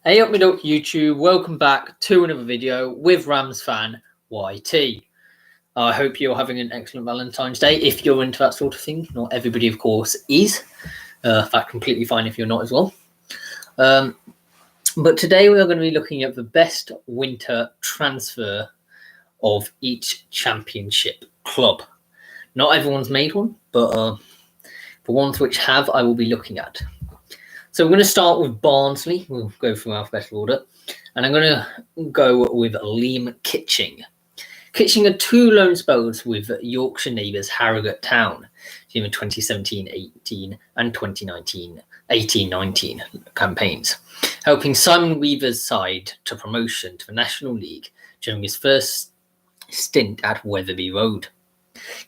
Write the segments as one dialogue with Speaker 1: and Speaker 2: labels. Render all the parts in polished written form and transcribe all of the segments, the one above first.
Speaker 1: Hey up mid up YouTube, welcome back to another video with Rams fan YT. I hope you're having an excellent Valentine's Day if you're into that sort of thing. Not everybody of course is. In fact, completely fine if you're not as well. But today we are going to be looking at the best winter transfer of each championship club. Not everyone's made one, but the ones which have I will be looking at. So we're going to start with Barnsley. We'll go through alphabetical order. And I'm going to go with Liam Kitching. Kitching had two loan spells with Yorkshire neighbours Harrogate Town during the 2017-18 and 2019-18-19 campaigns, helping Simon Weaver's side to promotion to the National League during his first stint at Wetherby Road.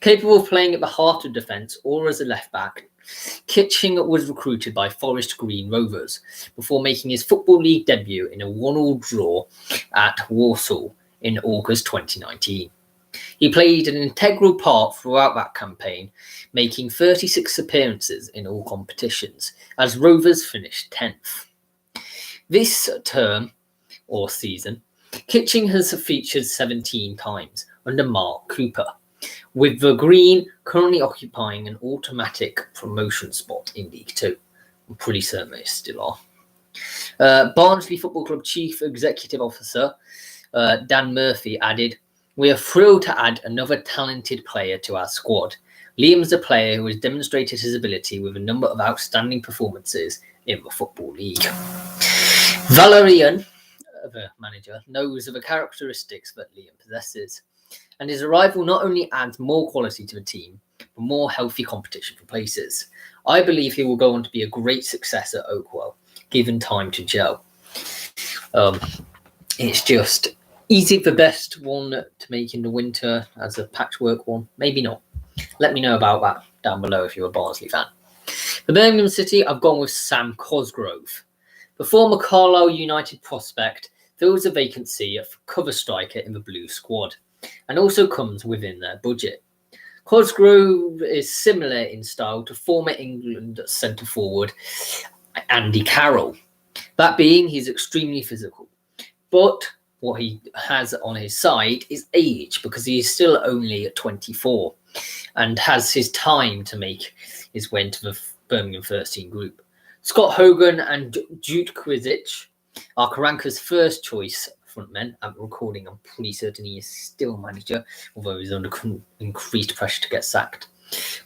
Speaker 1: Capable of playing at the heart of defence or as a left-back, Kitching was recruited by Forest Green Rovers before making his Football League debut in a 1-1 draw at Walsall in August 2019. He played an integral part throughout that campaign, making 36 appearances in all competitions, as Rovers finished 10th. This term, or season, Kitching has featured 17 times under Mark Cooper, with the Green currently occupying an automatic promotion spot in League Two. I'm pretty certain they still are. Barnsley Football Club Chief Executive Officer Dan Murphy added, "We are thrilled to add another talented player to our squad. Liam's a player who has demonstrated his ability with a number of outstanding performances in the Football League." Valerian, the manager, knows of the characteristics that Liam possesses, and his arrival not only adds more quality to the team, but more healthy competition for places. I believe he will go on to be a great success at Oakwell, given time to gel. It's just, is it the best one to make in the winter as a patchwork one? Maybe not. Let me know about that down below if you're a Barnsley fan. For Birmingham City, I've gone with Sam Cosgrove. The former Carlisle United prospect fills a vacancy for cover striker in the Blue squad, and also comes within their budget. Cosgrove is similar in style to former England centre-forward Andy Carroll. That being, he's extremely physical. But what he has on his side is age, because he is still only 24 and has his time to make his way into the Birmingham first team group. Scott Hogan and Jude Kwizic are Karanka's first choice frontmen. At recording, I'm pretty certain he is still manager, although he's under increased pressure to get sacked.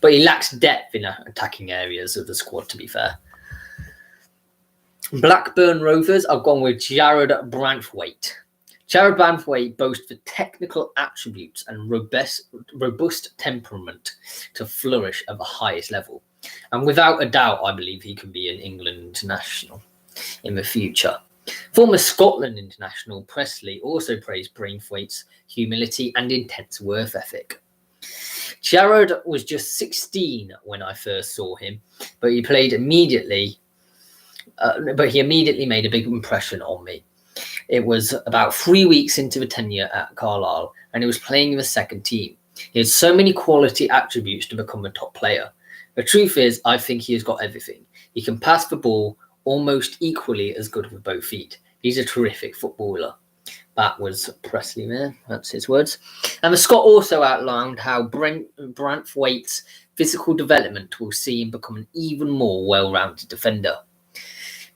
Speaker 1: But he lacks depth in attacking areas of the squad, to be fair. Blackburn Rovers, I've gone with Jared Branthwaite. Jared Branthwaite boasts the technical attributes and robust temperament to flourish at the highest level. And without a doubt, I believe he can be an England international in the future. Former Scotland international Presley also praised Braithwaite's humility and intense work ethic. Jared was just 16 when I first saw him, but he immediately made a big impression on me. It was about 3 weeks into the tenure at Carlisle, and he was playing in the second team. He had so many quality attributes to become a top player. The truth is, I think he has got everything. He can pass the ball almost equally as good with both feet. He's a terrific footballer. That was Presley there. That's his words. And the Scot also outlined how Branthwaite's physical development will see him become an even more well-rounded defender.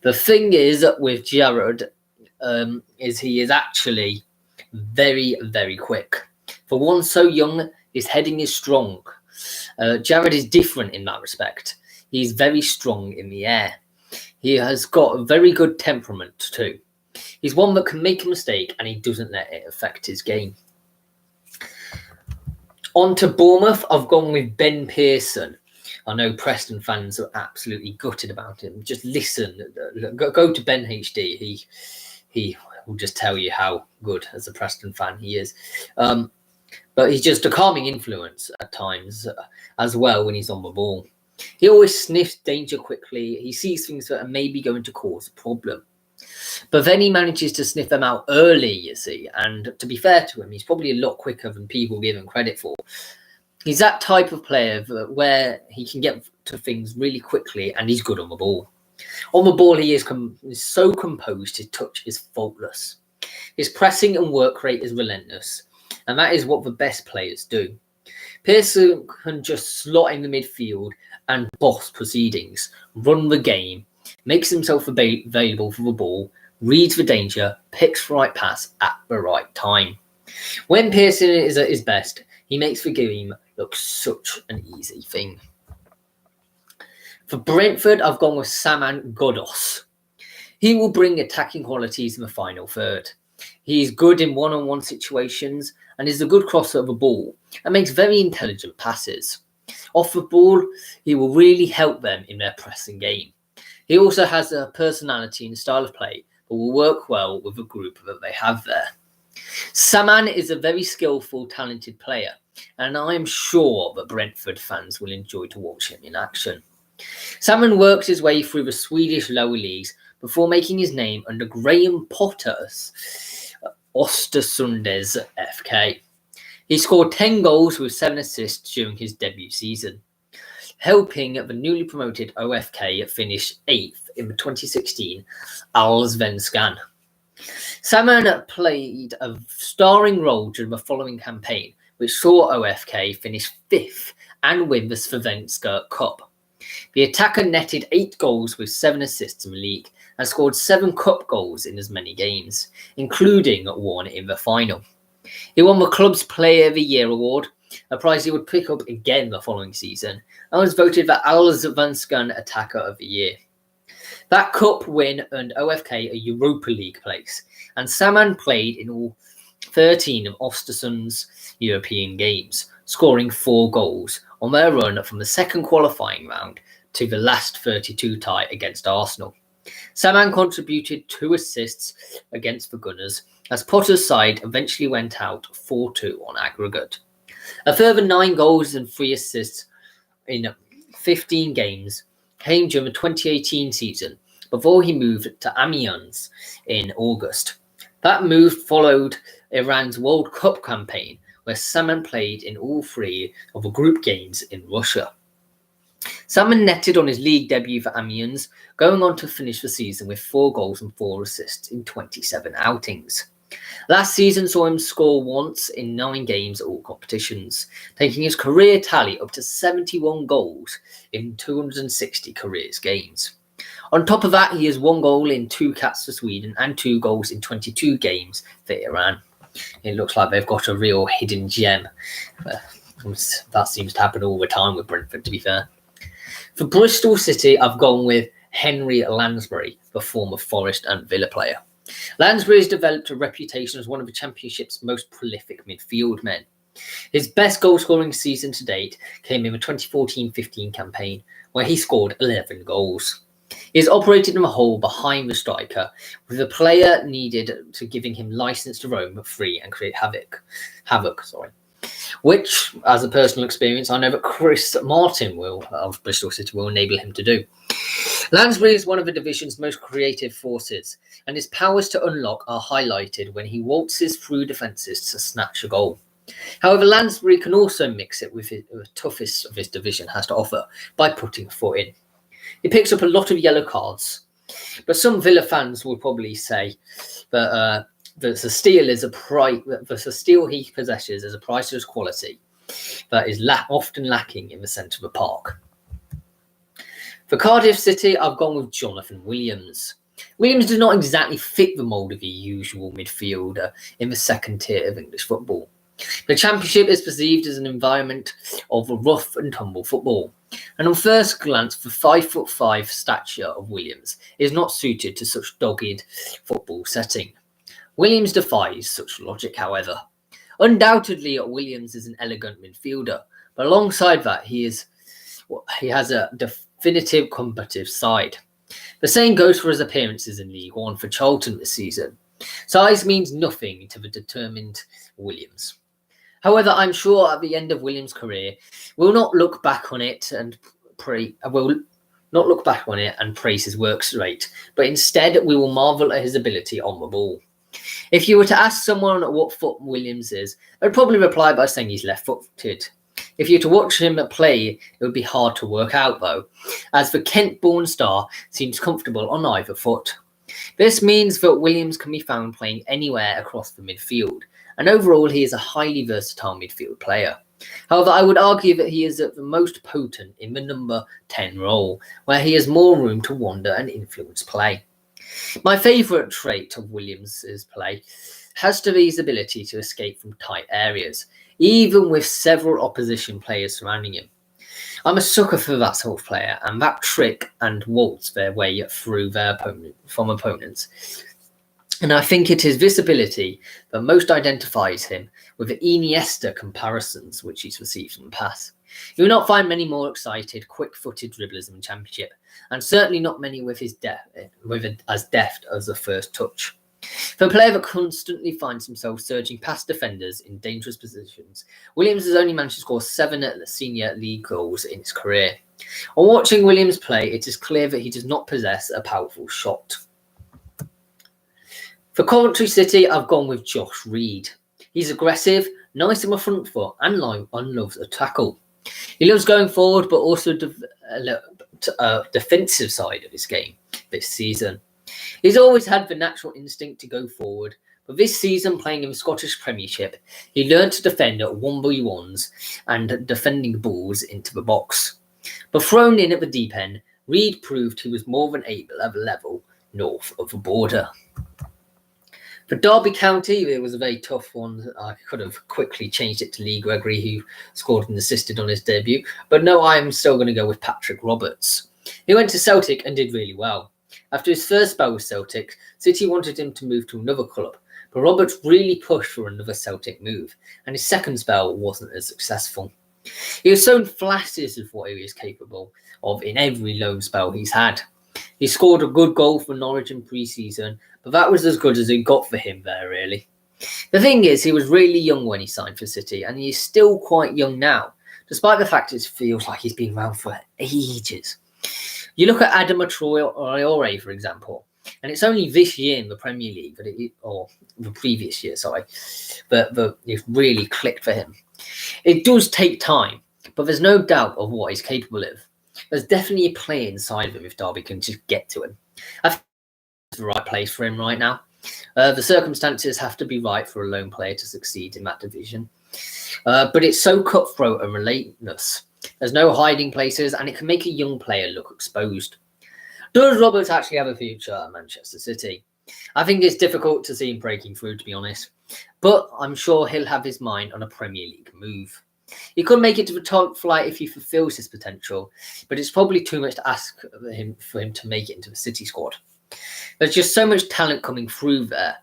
Speaker 1: The thing is with Jared is he is actually very, very quick. For one so young, his heading is strong. Jared is different in that respect. He's very strong in the air. He has got a very good temperament too. He's one that can make a mistake and he doesn't let it affect his game. On to Bournemouth, I've gone with Ben Pearson. I know Preston fans are absolutely gutted about him. Just listen, go to Ben HD. He will just tell you how good as a Preston fan he is. But he's just a calming influence at times as well when he's on the ball. He always sniffs danger quickly. He sees things that are maybe going to cause a problem. But then he manages to sniff them out early, you see. And to be fair to him, he's probably a lot quicker than people give him credit for. He's that type of player where he can get to things really quickly and he's good on the ball. On the ball, he is so composed, his touch is faultless. His pressing and work rate is relentless, and that is what the best players do. Pearson can just slot in the midfield and boss proceedings, run the game, makes himself available for the ball, reads the danger, picks the right pass at the right time. When Pearson is at his best, he makes the game look such an easy thing. For Brentford, I've gone with Saman Ghoddos. He will bring attacking qualities in the final third. He is good in one-on-one situations and is a good crosser of the ball and makes very intelligent passes. Off the ball, he will really help them in their pressing game. He also has a personality and style of play that will work well with the group that they have there. Saman is a very skillful, talented player, and I am sure that Brentford fans will enjoy to watch him in action. Saman worked his way through the Swedish lower leagues before making his name under Graham Potter's Östersunds FK. He scored 10 goals with 7 assists during his debut season, helping the newly promoted OFK finish 8th in the 2016 Allsvenskan. Saman played a starring role during the following campaign, which saw OFK finish 5th and win the Svenska Cup. The attacker netted 8 goals with 7 assists in the league and scored 7 cup goals in as many games, including one in the final. He won the club's Player of the Year award, a prize he would pick up again the following season, and was voted the Allsvenskan Attacker of the Year. That cup win earned OFK a Europa League place, and Saman played in all 13 of Östersund's European games, scoring 4 goals on their run from the second qualifying round to the last 32 tie against Arsenal. Saman contributed 2 assists against the Gunners, as Potter's side eventually went out 4-2 on aggregate. A further 9 goals and 3 assists in 15 games came during the 2018 season before he moved to Amiens in August. That move followed Iran's World Cup campaign, where Saman played in all 3 of the group games in Russia. Saman netted on his league debut for Amiens, going on to finish the season with 4 goals and 4 assists in 27 outings. Last season saw him score once in 9 games at all competitions, taking his career tally up to 71 goals in 260 careers games. On top of that, he has 1 goal in 2 caps for Sweden and 2 goals in 22 games for Iran. It looks like they've got a real hidden gem. That seems to happen all the time with Brentford, to be fair. For Bristol City, I've gone with Henry Lansbury, the former Forest and Villa player. Lansbury has developed a reputation as one of the Championship's most prolific midfield men. His best goal-scoring season to date came in the 2014-15 campaign, where he scored 11 goals. He has operated in the hole behind the striker, with the player needed to giving him license to roam free and create havoc, which, as a personal experience, I know that Chris Martin of Bristol City will enable him to do. Lansbury is one of the division's most creative forces, and his powers to unlock are highlighted when he waltzes through defences to snatch a goal. However, Lansbury can also mix it with the toughest of his division has to offer by putting a foot in. He picks up a lot of yellow cards, but some Villa fans will probably say that the steel he possesses is a priceless quality that is often lacking in the centre of the park. For Cardiff City, I've gone with Jonathan Williams. Williams does not exactly fit the mould of the usual midfielder in the second tier of English football. The Championship is perceived as an environment of rough and tumble football, and on first glance, the 5'5" stature of Williams is not suited to such dogged football setting. Williams defies such logic, however. Undoubtedly, Williams is an elegant midfielder, but alongside that, he has a definitive combative side. The same goes for his appearances in League One for Charlton this season. Size means nothing to the determined Williams. However, I'm sure at the end of Williams' career, we'll not look back on it and praise his work rate, but instead we will marvel at his ability on the ball. If you were to ask someone what foot Williams is, they'd probably reply by saying he's left-footed. If you were to watch him play, it would be hard to work out though, as the Kent-born star seems comfortable on either foot. This means that Williams can be found playing anywhere across the midfield, and overall he is a highly versatile midfield player. However, I would argue that he is at the most potent in the number 10 role, where he has more room to wander and influence play. My favourite trait of Williams' play has to be his ability to escape from tight areas, even with several opposition players surrounding him. I'm a sucker for that sort of player, and that trick and waltz their way through from opponents. And I think it is this ability that most identifies him with the Iniesta comparisons which he's received from the past. You will not find many more excited, quick-footed dribblers in the Championship, and certainly not many with as deft as the first touch. For a player that constantly finds himself surging past defenders in dangerous positions, Williams has only managed to score 7 senior league goals in his career. On watching Williams play, it is clear that he does not possess a powerful shot. For Coventry City, I've gone with Josh Reed. He's aggressive, nice on the front foot, and loves a tackle. He loves going forward, but also defensive side of his game this season. He's always had the natural instinct to go forward, but this season, playing in the Scottish Premiership, he learned to defend at 1v1s and defending balls into the box. But thrown in at the deep end, Reed proved he was more than able at the level north of the border. For Derby County, it was a very tough one. I could have quickly changed it to Lee Gregory, who scored and assisted on his debut. But no, I'm still going to go with Patrick Roberts. He went to Celtic and did really well. After his first spell with Celtic, City wanted him to move to another club, but Roberts really pushed for another Celtic move, and his second spell wasn't as successful. He has shown flashes of what he is capable of in every loan spell he's had. He scored a good goal for Norwich in pre-season, but that was as good as it got for him there, really. The thing is, he was really young when he signed for City, and he is still quite young now, despite the fact it feels like he's been around for ages. You look at Adama Traore, for example, and it's only this year in the Premier League, or the previous year, that it really clicked for him. It does take time, but there's no doubt of what he's capable of. There's definitely a play inside of him if Derby can just get to him. I think it's the right place for him right now. The circumstances have to be right for a lone player to succeed in that division. But it's so cutthroat and relentless. There's no hiding places, and it can make a young player look exposed. Does Roberts actually have a future at Manchester City? I think it's difficult to see him breaking through, to be honest. But I'm sure he'll have his mind on a Premier League move. He could make it to the top flight if he fulfills his potential, but it's probably too much to ask for him to make it into the City squad. There's just so much talent coming through there.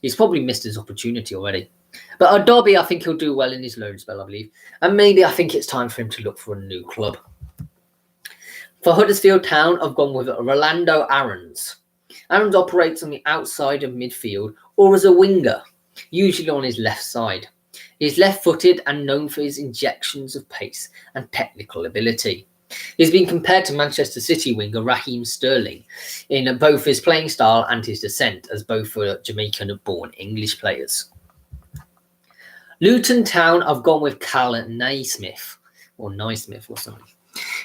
Speaker 1: He's probably missed his opportunity already. But at Derby, I think he'll do well in his loan spell, I believe. And maybe I think it's time for him to look for a new club. For Huddersfield Town, I've gone with Rolando Aarons. Aarons operates on the outside of midfield or as a winger, usually on his left side. He's left-footed and known for his injections of pace and technical ability. He's been compared to Manchester City winger Raheem Sterling in both his playing style and his descent, as both were Jamaican-born English players. Luton Town, I've gone with Cal Naismith or something.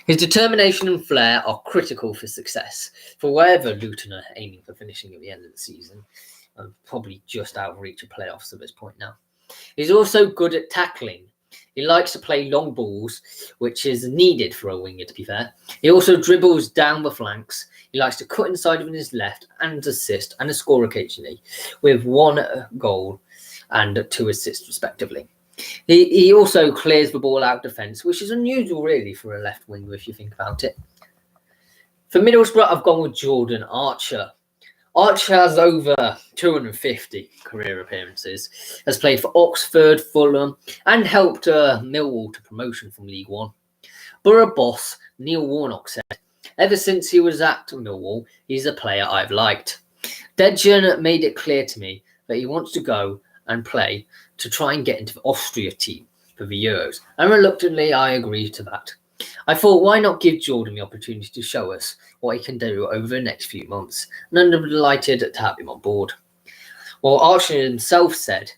Speaker 1: His determination and flair are critical for success for wherever Luton are aiming for finishing at the end of the season. Probably just out of reach of playoffs at this point now. He's also good at tackling. He likes to play long balls, which is needed for a winger, to be fair. He also dribbles down the flanks. He likes to cut inside with his left and assist and score occasionally, with 1 goal and 2 assists respectively. He also clears the ball out defence, which is unusual really for a left winger if you think about it. For Middlesbrough, I've gone with Jordan Archer. Archer has over 250 career appearances, has played for Oxford, Fulham, and helped Millwall to promotion from League One. Borough boss Neil Warnock said, "Ever since he was at Millwall, he's a player I've liked. Dejan made it clear to me that he wants to go and play to try and get into the Austria team for the Euros, and reluctantly I agreed to that. I thought, why not give Jordan the opportunity to show us what he can do over the next few months, and I'm delighted to have him on board." Well, Archer himself said,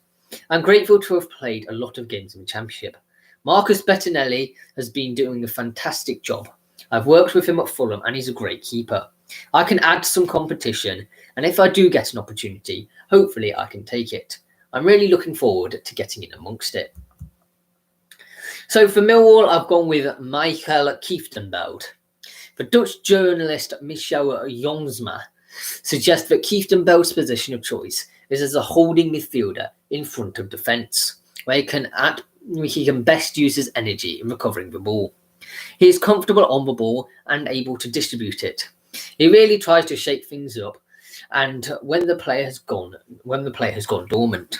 Speaker 1: "I'm grateful to have played a lot of games in the Championship, Marcus Bettinelli has been doing a fantastic job. I've worked with him at Fulham and he's a great keeper. I can add some competition, and if I do get an opportunity, hopefully I can take it. I'm really looking forward to getting in amongst it. So for Millwall, I've gone with Michael Kieftenbeld. The Dutch journalist Michel Jongsma suggests that Kieftenbeld's position of choice is as a holding midfielder in front of defence, where he can best use his energy in recovering the ball. He is comfortable on the ball and able to distribute it. He really tries to shake things up, and when the player has gone dormant.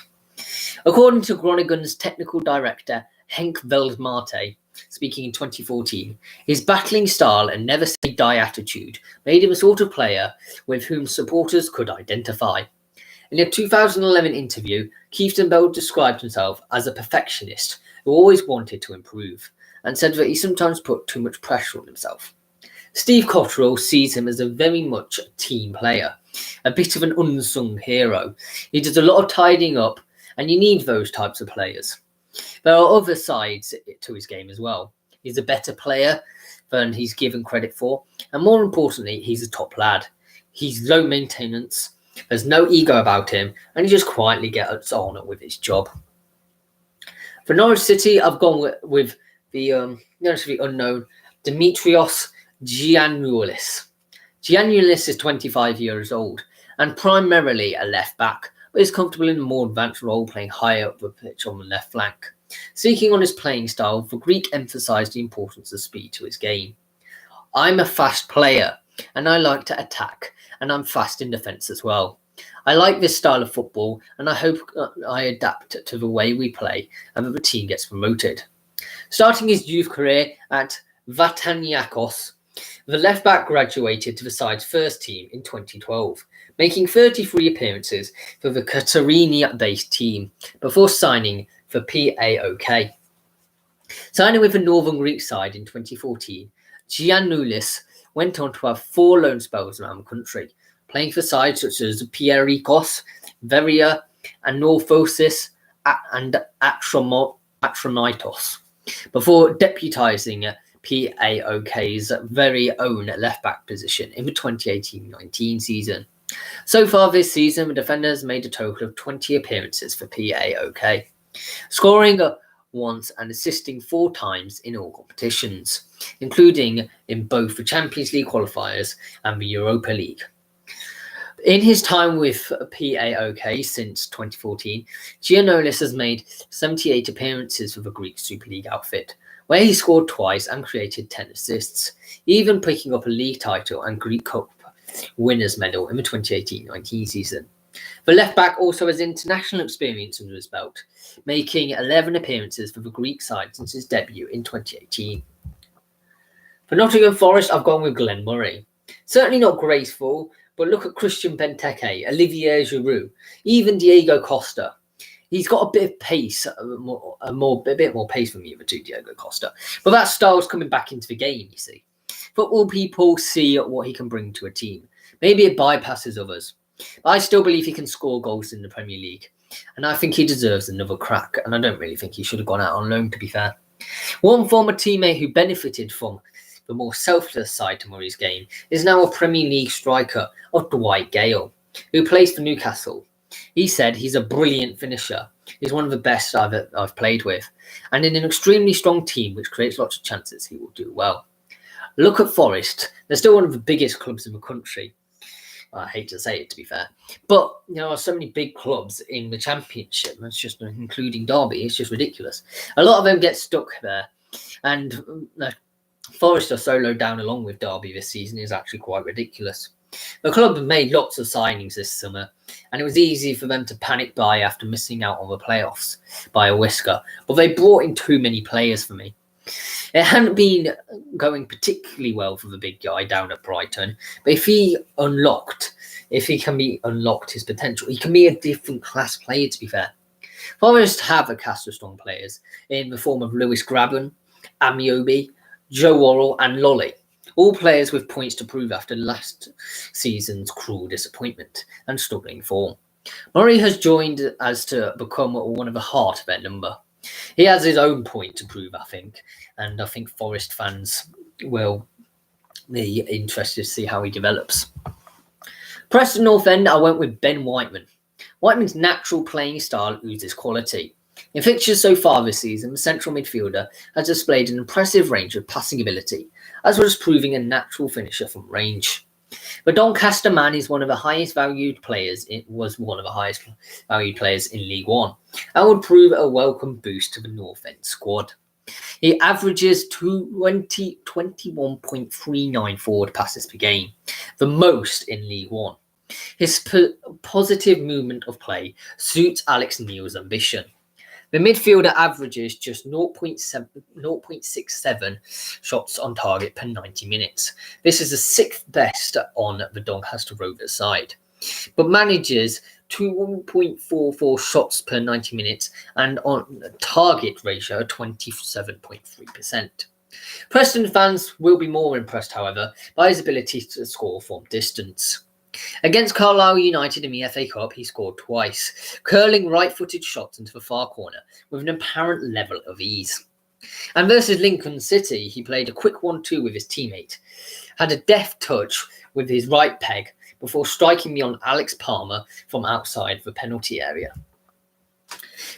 Speaker 1: According to Groningen's technical director Henk Veldmarte, speaking in 2014, his battling style and never say die attitude made him a sort of player with whom supporters could identify. In a 2011 interview, Kieftenbeld described himself as a perfectionist who always wanted to improve, and said that he sometimes put too much pressure on himself. Steve Cotterill sees him as a very much a team player, a bit of an unsung hero. He does a lot of tidying up, and you need those types of players. There are other sides to his game as well. He's a better player than he's given credit for, and more importantly, he's a top lad. He's low maintenance, there's no ego about him, and he just quietly gets on with his job. For Norwich City, I've gone with the relatively unknown Dimitrios Giannoulis. Giannoulis is 25 years old and primarily a left back, but is comfortable in a more advanced role, playing higher up the pitch on the left flank. Seeking on his playing style, the Greek emphasised the importance of speed to his game. I'm a fast player and I like to attack, and I'm fast in defence as well. I like this style of football, and I hope I adapt to the way we play and that the team gets promoted. Starting his youth career at Vataniakos, the left-back graduated to the side's first team in 2012, making 33 appearances for the Katerini-based team before signing for PAOK. Signing with the Northern Greek side in 2014, Giannoulis went on to have 4 loan spells around the country, playing for sides such as Pierikos, Veria, Anorthosis, and Atronitos, before deputising PAOK's very own left-back position in the 2018-19 season. So far this season, the defender has made a total of 20 appearances for PAOK, scoring once and assisting 4 times in all competitions, including in both the Champions League qualifiers and the Europa League. In his time with PAOK since 2014, Giannoulis has made 78 appearances for the Greek Super League outfit, where he scored twice and created 10 assists, even picking up a league title and Greek Cup winners medal in the 2018-19 season. The left-back also has international experience under his belt, making 11 appearances for the Greek side since his debut in 2018. For Nottingham Forest, I've gone with Glen Murray. Certainly not graceful, but look at Christian Benteke, Olivier Giroud, even Diego Costa. He's got a bit of pace, a bit more pace than the other two, Diego Costa. But that style's coming back into the game, you see. Football people see what he can bring to a team. Maybe it bypasses others. But I still believe he can score goals in the Premier League. And I think he deserves another crack. And I don't really think he should have gone out on loan, to be fair. One former teammate who benefited from the more selfless side to Murray's game is now a Premier League striker, Dwight Gale, who plays for Newcastle. He said he's a brilliant finisher. He's one of the best I've played with. And in an extremely strong team which creates lots of chances, he will do well. Look at Forest. They're still one of the biggest clubs in the country. I hate to say it, to be fair. But there are so many big clubs in the Championship. That's just including Derby. It's just ridiculous. A lot of them get stuck there. And Forest are so low down along with Derby this season is actually quite ridiculous. The club have made lots of signings this summer, and it was easy for them to panic buy after missing out on the playoffs by a whisker. But they brought in too many players for me. It hadn't been going particularly well for the big guy down at Brighton, but if he can be unlocked his potential, he can be a different class player, to be fair. Forest have a cast of strong players in the form of Lewis Grabban, Amiobi, Joe Worrell and Lolly, all players with points to prove after last season's cruel disappointment and struggling form. Murray has joined as to become one of the heart of their number. He has his own point to prove, I think, and I think Forest fans will be interested to see how he develops. Preston North End, I went with Ben Whiteman. Whiteman's natural playing style oozes quality. In fixtures so far this season, the central midfielder has displayed an impressive range of passing ability, as well as proving a natural finisher from range. The Doncaster man is one of the highest valued players. It was one of the highest valued players in League One, and would prove a welcome boost to the North End squad. He averages 21.39 forward passes per game, the most in League One. His positive movement of play suits Alex Neil's ambition. The midfielder averages just 0.67 shots on target per 90 minutes. This is the 6th best on the Doncaster Rovers side, but manages 1.44 shots per 90 minutes and on target ratio of 27.3%. Preston fans will be more impressed, however, by his ability to score from distance. Against Carlisle United in the FA Cup, he scored twice, curling right-footed shots into the far corner with an apparent level of ease. And versus Lincoln City, he played a quick 1-2 with his teammate, had a deft touch with his right peg before striking beyond Alex Palmer from outside the penalty area.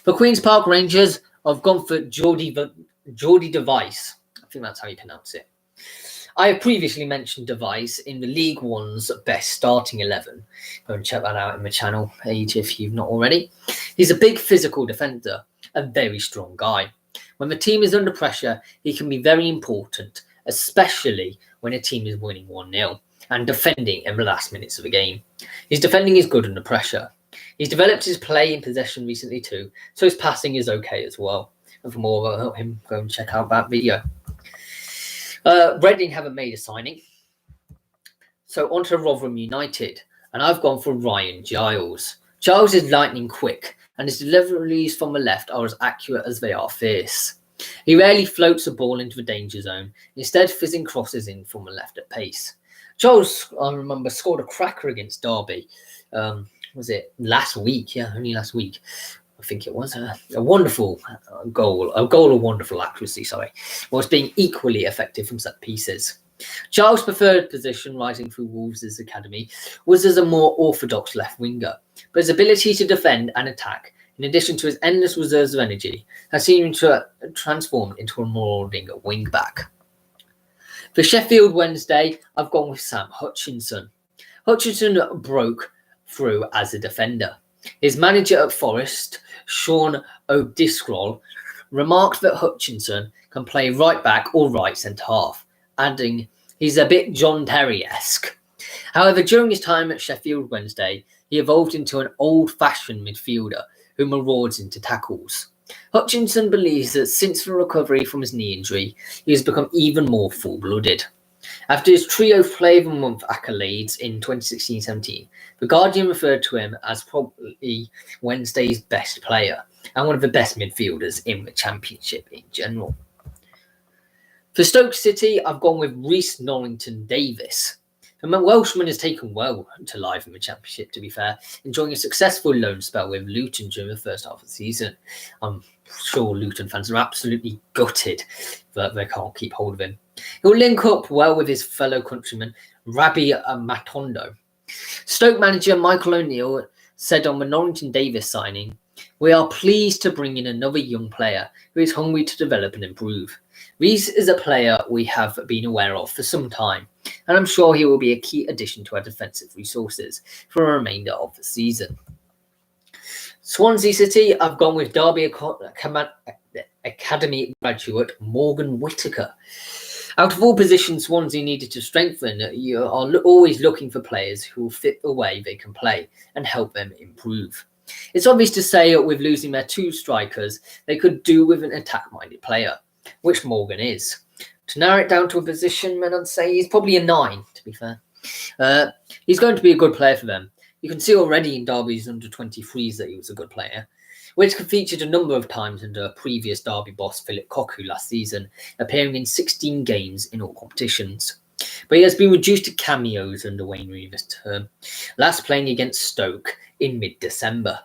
Speaker 1: For Queen's Park Rangers, I've gone for Geordie Device. I think that's how you pronounce it. I have previously mentioned Device in the League One's best starting 11. Go and check that out in my channel page if you've not already. He's a big physical defender, a very strong guy. When the team is under pressure, he can be very important, especially when a team is winning 1-0 and defending in the last minutes of the game. His defending is good under pressure. He's developed his play in possession recently too, so his passing is okay as well. And for more about him, go and check out that video. Reading haven't made a signing. So on to Rotherham United. And I've gone for Ryan Giles. Giles is lightning quick, and his deliveries from the left are as accurate as they are fierce. He rarely floats a ball into the danger zone, instead fizzing crosses in from the left at pace. Giles, I remember, scored a cracker against Derby. Was it last week? Yeah, only last week. I think it was a wonderful goal, a goal of wonderful accuracy, whilst being equally effective from set pieces. Giles' preferred position, rising through Wolves' academy, was as a more orthodox left winger, but his ability to defend and attack, in addition to his endless reserves of energy, has seen him transformed into a marauding wing back. For Sheffield Wednesday, I've gone with Sam Hutchinson. Hutchinson broke through as a defender. His manager at Forest, Sean O'Driscoll, remarked that Hutchinson can play right back or right centre half, adding he's a bit John Terry-esque. However, during his time at Sheffield Wednesday, he evolved into an old-fashioned midfielder who marauds into tackles. Hutchinson believes that since the recovery from his knee injury, he has become even more full-blooded. After his trio Player of the Month accolades in 2016-17, The Guardian referred to him as probably Wednesday's best player and one of the best midfielders in the Championship in general. For Stoke City, I've gone with Reece Norrington-Davis. The Welshman has taken well to life in the Championship, to be fair, enjoying a successful loan spell with Luton during the first half of the season. I'm sure Luton fans are absolutely gutted that they can't keep hold of him. He'll link up well with his fellow countryman, Rabbi Matondo. Stoke manager Michael O'Neill said on the Norrington-Davis signing, "We are pleased to bring in another young player who is hungry to develop and improve. Reece is a player we have been aware of for some time, and I'm sure he will be a key addition to our defensive resources for the remainder of the season." Swansea City, I've gone with Derby Academy graduate Morgan Whittaker. Out of all positions Swansea needed to strengthen, you are always looking for players who will fit the way they can play and help them improve. It's obvious to say with losing their two strikers, they could do with an attack-minded player, which Morgan is. To narrow it down to a position, I'd say he's probably a 9, to be fair. He's going to be a good player for them. You can see already in Derby's under-23s that he was a good player, which featured a number of times under previous Derby boss Philip Cocu last season, appearing in 16 games in all competitions. But he has been reduced to cameos under Wayne Rooney this term, last playing against Stoke in mid-December.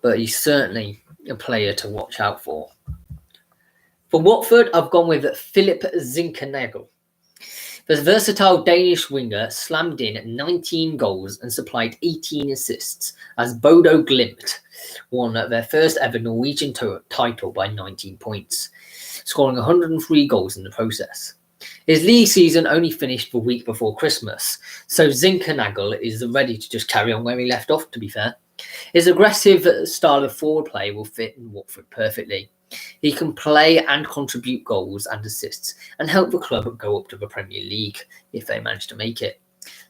Speaker 1: But he's certainly a player to watch out for. For Watford, I've gone with Philip Zinkernagel. The versatile Danish winger slammed in 19 goals and supplied 18 assists as Bodo Glimt won their first ever Norwegian title by 19 points, scoring 103 goals in the process. His league season only finished the week before Christmas, so Zinkernagel is ready to just carry on where he left off, to be fair. His aggressive style of forward play will fit in Watford perfectly. He can play and contribute goals and assists and help the club go up to the Premier League if they manage to make it.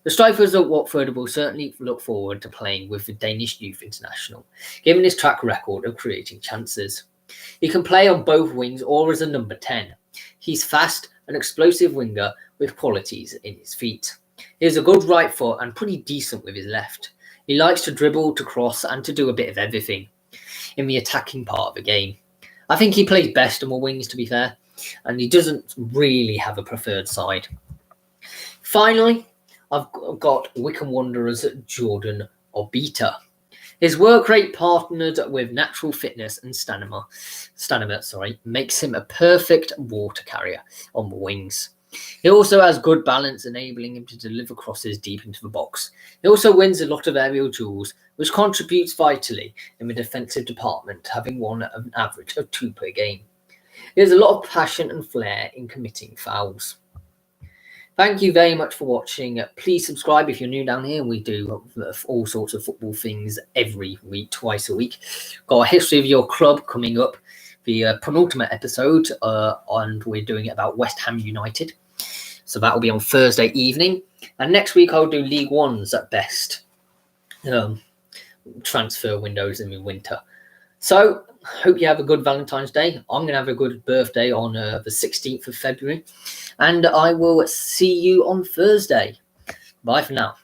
Speaker 1: The strikers at Watford will certainly look forward to playing with the Danish youth international, given his track record of creating chances. He can play on both wings or as a number 10. He's fast, an explosive winger with qualities in his feet. He has a good right foot and pretty decent with his left. He likes to dribble, to cross and to do a bit of everything in the attacking part of the game. I think he plays best on the wings, to be fair, and he doesn't really have a preferred side. Finally, I've got Wycombe Wanderers' Jordan Obita. His work rate partnered with natural fitness and stamina makes him a perfect water carrier on the wings. He also has good balance, enabling him to deliver crosses deep into the box. He also wins a lot of aerial duels, which contributes vitally in the defensive department, having won an average of 2 per game. He has a lot of passion and flair in committing fouls. Thank you very much for watching. Please subscribe if you're new down here. We do all sorts of football things every week, twice a week. Got a history of your club coming up, the penultimate episode, and we're doing it about West Ham United. So that will be on Thursday evening. And next week I'll do League Ones at best. Transfer windows in the winter. So hope you have a good Valentine's Day. I'm going to have a good birthday on the 16th of February. And I will see you on Thursday. Bye for now.